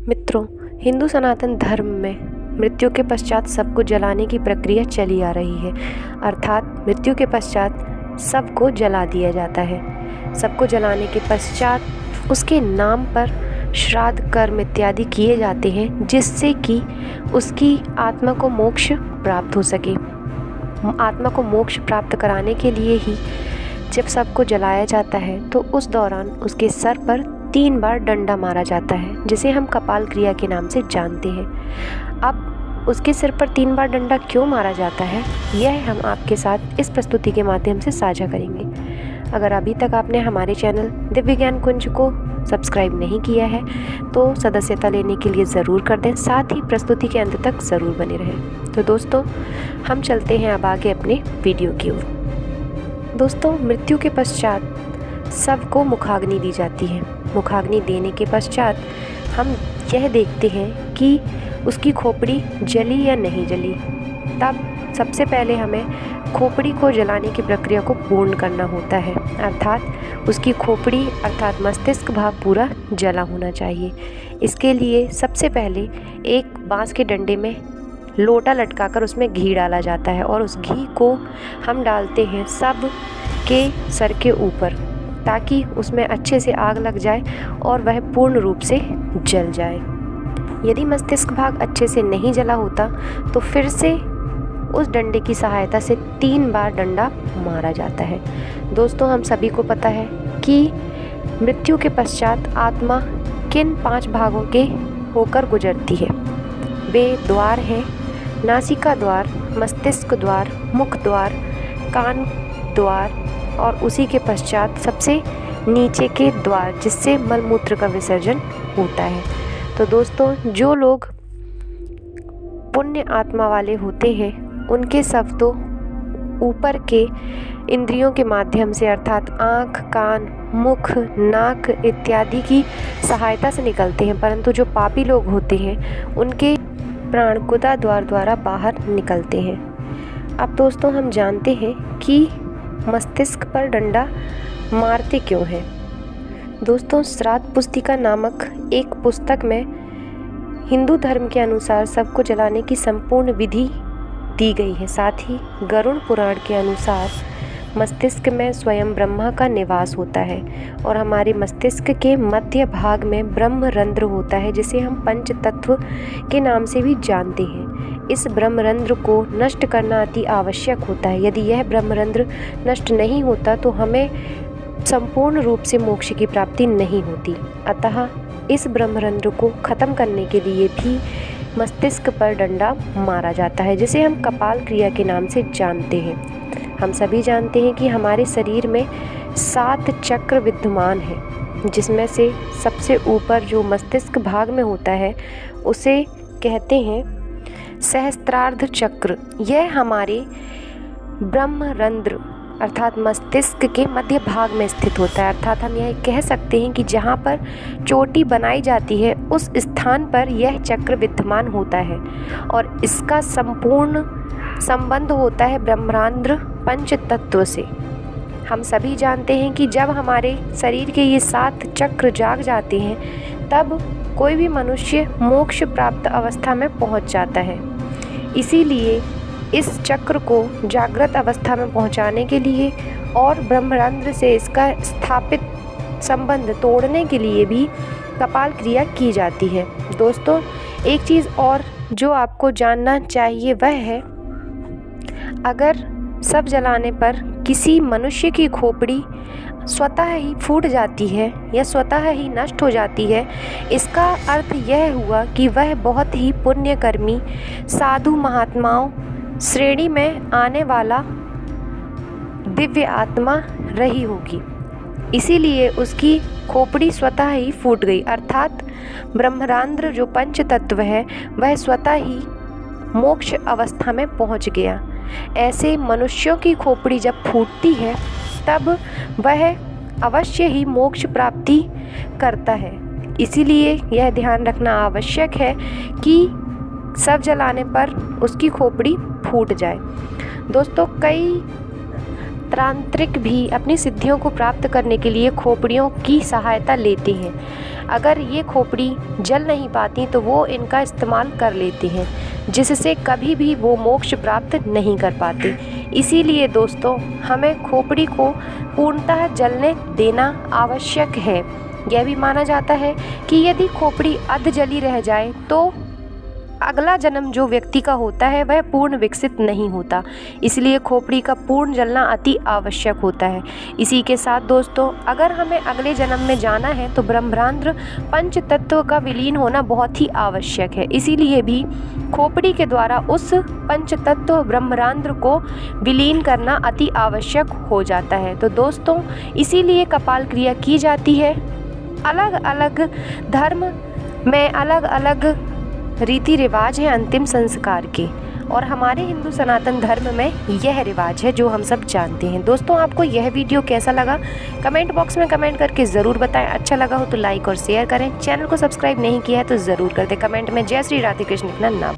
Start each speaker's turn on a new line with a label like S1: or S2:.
S1: मित्रों, हिंदू सनातन धर्म में मृत्यु के पश्चात सबको जलाने की प्रक्रिया चली आ रही है। अर्थात मृत्यु के पश्चात सबको जला दिया जाता है। सबको जलाने के पश्चात उसके नाम पर श्राद्ध कर्म इत्यादि किए जाते हैं, जिससे कि उसकी आत्मा को मोक्ष प्राप्त हो सके। आत्मा को मोक्ष प्राप्त कराने के लिए ही जब सबको जलाया जाता है तो उस दौरान उसके सर पर 3 बार डंडा मारा जाता है, जिसे हम कपाल क्रिया के नाम से जानते हैं। अब उसके सिर पर 3 बार डंडा क्यों मारा जाता है, यह हम आपके साथ इस प्रस्तुति के माध्यम से साझा करेंगे। अगर अभी तक आपने हमारे चैनल दिव्य ज्ञान कुंज को सब्सक्राइब नहीं किया है तो सदस्यता लेने के लिए ज़रूर कर दें, साथ ही प्रस्तुति के अंत तक ज़रूर बने रहें। तो दोस्तों, हम चलते हैं अब आगे अपने वीडियो की ओर। दोस्तों, मृत्यु के पश्चात सबको मुखाग्नि दी जाती है। मुखाग्नि देने के पश्चात हम यह देखते हैं कि उसकी खोपड़ी जली या नहीं जली। तब सबसे पहले हमें खोपड़ी को जलाने की प्रक्रिया को पूर्ण करना होता है, अर्थात उसकी खोपड़ी अर्थात मस्तिष्क भाग पूरा जला होना चाहिए। इसके लिए सबसे पहले एक बांस के डंडे में लोटा लटकाकर उसमें घी डाला जाता है और उस घी को हम डालते हैं सब के सर के ऊपर, ताकि उसमें अच्छे से आग लग जाए और वह पूर्ण रूप से जल जाए। यदि मस्तिष्क भाग अच्छे से नहीं जला होता तो फिर से उस डंडे की सहायता से 3 बार डंडा मारा जाता है। दोस्तों, हम सभी को पता है कि मृत्यु के पश्चात आत्मा किन 5 भागों के होकर गुजरती है। वे द्वार हैं: नासिका द्वार, मस्तिष्क द्वार, मुख द्वार, कान द्वार और उसी के पश्चात सबसे नीचे के द्वार, जिससे मलमूत्र का विसर्जन होता है। तो दोस्तों, जो लोग पुण्य आत्मा वाले होते हैं उनके शव तो ऊपर के इंद्रियों के माध्यम से अर्थात आँख, कान, मुख, नाक इत्यादि की सहायता से निकलते हैं, परंतु जो पापी लोग होते हैं उनके प्राण गुदा द्वार द्वारा बाहर निकलते हैं। अब दोस्तों, हम जानते हैं कि मस्तिष्क पर डंडा मारते क्यों हैं। दोस्तों, श्राद्ध पुस्तिका नामक एक पुस्तक में हिंदू धर्म के अनुसार सबको जलाने की संपूर्ण विधि दी गई है। साथ ही गरुड़ पुराण के अनुसार मस्तिष्क में स्वयं ब्रह्मा का निवास होता है और हमारे मस्तिष्क के मध्य भाग में ब्रह्मरंध्र होता है, जिसे हम पंच तत्व के नाम से भी जानते हैं। इस ब्रह्मरंध्र को नष्ट करना अति आवश्यक होता है। यदि यह ब्रह्मरंध्र नष्ट नहीं होता तो हमें संपूर्ण रूप से मोक्ष की प्राप्ति नहीं होती। अतः इस ब्रह्मरंध्र को खत्म करने के लिए भी मस्तिष्क पर डंडा मारा जाता है, जिसे हम कपाल क्रिया के नाम से जानते हैं। हम सभी जानते हैं कि हमारे शरीर में 7 चक्र विद्यमान हैं, जिसमें से सबसे ऊपर जो मस्तिष्क भाग में होता है उसे कहते हैं सहस्त्रार्ध चक्र। यह हमारे ब्रह्मरंध्र अर्थात मस्तिष्क के मध्य भाग में स्थित होता है। अर्थात हम यह कह सकते हैं कि जहाँ पर चोटी बनाई जाती है उस स्थान पर यह चक्र विद्यमान होता है और इसका संपूर्ण संबंध होता है ब्रह्मांड पंच तत्व से। हम सभी जानते हैं कि जब हमारे शरीर के ये 7 चक्र जाग जाते हैं तब कोई भी मनुष्य मोक्ष प्राप्त अवस्था में पहुँच जाता है। इसीलिए इस चक्र को जागृत अवस्था में पहुंचाने के लिए और ब्रह्मरंध्र से इसका स्थापित संबंध तोड़ने के लिए भी कपाल क्रिया की जाती है। दोस्तों, एक चीज़ और जो आपको जानना चाहिए वह है, अगर शव जलाने पर किसी मनुष्य की खोपड़ी स्वतः ही फूट जाती है या स्वतः ही नष्ट हो जाती है, इसका अर्थ यह हुआ कि वह बहुत ही पुण्यकर्मी साधु महात्माओं श्रेणी में आने वाला दिव्य आत्मा रही होगी। इसीलिए उसकी खोपड़ी स्वतः ही फूट गई, अर्थात ब्रह्मरंध्र जो पंच तत्व है वह स्वतः ही मोक्ष अवस्था में पहुंच गया। ऐसे मनुष्यों की खोपड़ी जब फूटती है तब वह अवश्य ही मोक्ष प्राप्ति करता है। इसीलिए यह ध्यान रखना आवश्यक है कि शव जलाने पर उसकी खोपड़ी फूट जाए। दोस्तों, कई तांत्रिक भी अपनी सिद्धियों को प्राप्त करने के लिए खोपड़ियों की सहायता लेते हैं। अगर ये खोपड़ी जल नहीं पाती तो वो इनका इस्तेमाल कर लेते हैं, जिससे कभी भी वो मोक्ष प्राप्त नहीं कर पाते। इसीलिए दोस्तों हमें खोपड़ी को पूर्णतः जलने देना आवश्यक है। यह भी माना जाता है कि यदि खोपड़ी अध जली रह जाए तो अगला जन्म जो व्यक्ति का होता है वह पूर्ण विकसित नहीं होता। इसलिए खोपड़ी का पूर्ण जलना अति आवश्यक होता है। इसी के साथ दोस्तों अगर हमें अगले जन्म में जाना है तो ब्रह्मांड पंच तत्व का विलीन होना बहुत ही आवश्यक है। इसीलिए भी खोपड़ी के द्वारा उस पंच तत्व ब्रह्मांड को विलीन करना अति आवश्यक हो जाता है। तो दोस्तों इसीलिए कपाल क्रिया की जाती है। अलग अलग धर्म में अलग अलग रीति रिवाज है अंतिम संस्कार के, और हमारे हिंदू सनातन धर्म में यह रिवाज है जो हम सब जानते हैं। दोस्तों आपको यह वीडियो कैसा लगा कमेंट बॉक्स में कमेंट करके ज़रूर बताएं। अच्छा लगा हो तो लाइक और शेयर करें। चैनल को सब्सक्राइब नहीं किया है तो ज़रूर कर दें। कमेंट में जय श्री राधे कृष्ण लिखना ना